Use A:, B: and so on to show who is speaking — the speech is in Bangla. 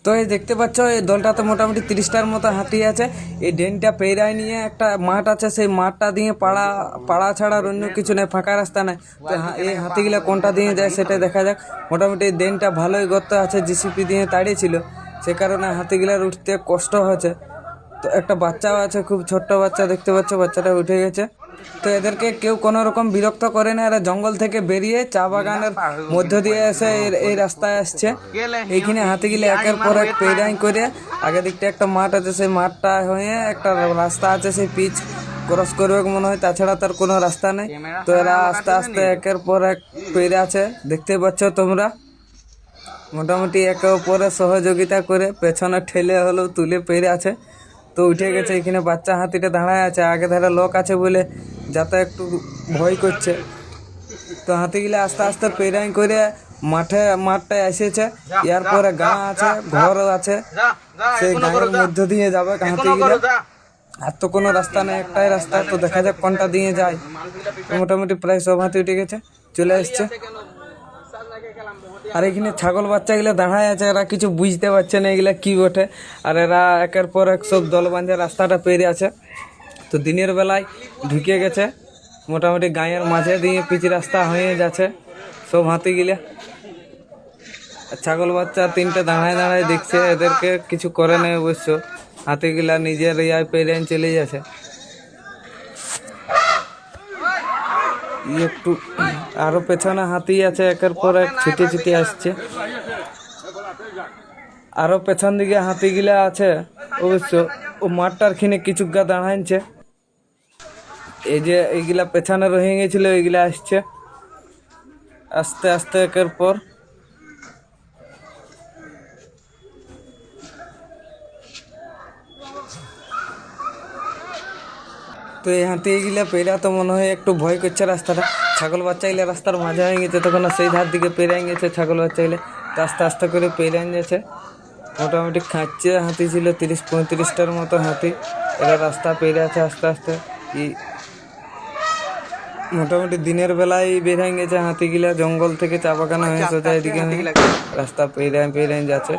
A: তো এই দেখতে পাচ্ছ এই দলটাতে মোটামুটি 30টার মতো হাতি আছে। এই ড্রেনটা পেরায় নিয়ে একটা মাঠ আছে, সেই মাঠটা দিয়ে পাড়া পাড়া ছাড়া আর অন্য কিছু নেই, ফাঁকা রাস্তা নেই। তো এই হাতিগুলা কোনটা দিয়ে যায় সেটা দেখা যাক। মোটামুটি এই ড্রেনটা ভালোই গর্ত আছে, জিসিপি দিয়ে তাড়িয়েছিল, সে কারণে হাতিগুলার উঠতে কষ্ট হয়েছে। তো একটা বাচ্চাও আছে, খুব ছোট্ট বাচ্চা দেখতে পাচ্ছ, বাচ্চাটা উঠে গেছে। তো এদেরকে কেউ কোনো রকম বিরক্ত করে না, এরা জঙ্গল থেকে বেরিয়ে চা বাগানের মধ্য দিয়ে এসে এই রাস্তায় আসছে। এইখানে হাতিগুলো একের পর এক পেরাই করে, আগে দিকটা একটা মাঠ আছে, সেই মাঠটা হয়ে একটা রাস্তা আছে, সেই পিচ ক্রস করবে মনে হয়, তাছাড়া তার কোনো রাস্তা নেই। তো এরা আস্তে আস্তে একের পর এক পেরে আছে, দেখতে পাচ্ছ তোমরা। মোটামুটি একে অপরে সহযোগিতা করে পেছনে ঠেলে হলেও তুলে পেরে আছে। তো উঠে গেছে। এখানে বাচ্চা হাতিটা দাঁড়ায় আছে, আগে ধারে লোক আছে বলে যাতে একটু ভয় করছে। তো হাতিগুলো আস্তে আস্তে পেরাই করে মাঠটায় এসেছে। এরপরে গা আছে, ঘরও আছে, সেই গাঁয়ের মধ্য দিয়ে যাবে হাতিগুলো। আর তো কোনো রাস্তা নেই, একটাই রাস্তা। তো দেখা যাক কোনটা দিয়ে যায়। মোটামুটি প্রায় সব হাতি উঠে গেছে, চলে এসছে। আর এখানে ছাগল বাচ্চাগুলো দাঁড়ায় আছে, এরা কিছু বুঝতে পারছে না এগুলা কি বটে। আর এরা একের পর এক সব দল বাঁধে রাস্তাটা পেরে আছে। তো দিনের বেলায় ঢুকে গেছে, মোটামুটি গাঁয়ের মাঝে দিয়ে পিচ রাস্তা হয়ে যাচ্ছে সব হাতিগুলা। ছাগল বাচ্চা 3টে দাঁড়ায় দাঁড়ায় দেখছে, এদেরকে কিছু করে নেই অবশ্য। হাতিগুলা নিজের ইয়ায় পেরে চলে যাচ্ছে। একটু আরো পেছনে হাতি আছে, একের পর এক ছুটে ছুটে আসছে। আরো পেছন দিকে হাতিগুলা আছে অবশ্য। ও মাঠটার খিনে কিছু গা দাঁড়াইছে। এই যে এইগুলা পেছনে রয়ে গেছিল, এইগুলা আসছে আস্তে আস্তে একের পর। তো এই হাতিগুলা পেরা তো মনে হয় একটু ভয় করছে রাস্তাটা। ছাগল বাচ্চাগুলো রাস্তার মাঝে হয়ে গেছে, তখন সেই ধার দিকে পেরাই গেছে ছাগল বাচ্চাগুলো। তো আস্তে আস্তে করে পেরাই গেছে। মোটামুটি খাচ্ছে হাতি ছিল 30-35টার মতো হাতি। এরা রাস্তা পেরে আছে আস্তে আস্তে। মোটামুটি দিনের বেলায় বেরিয়ে গেছে হাতিগুলা জঙ্গল থেকে, চা বাগান হয়ে সোজা এদিকে রাস্তা পেরাই যাচ্ছে।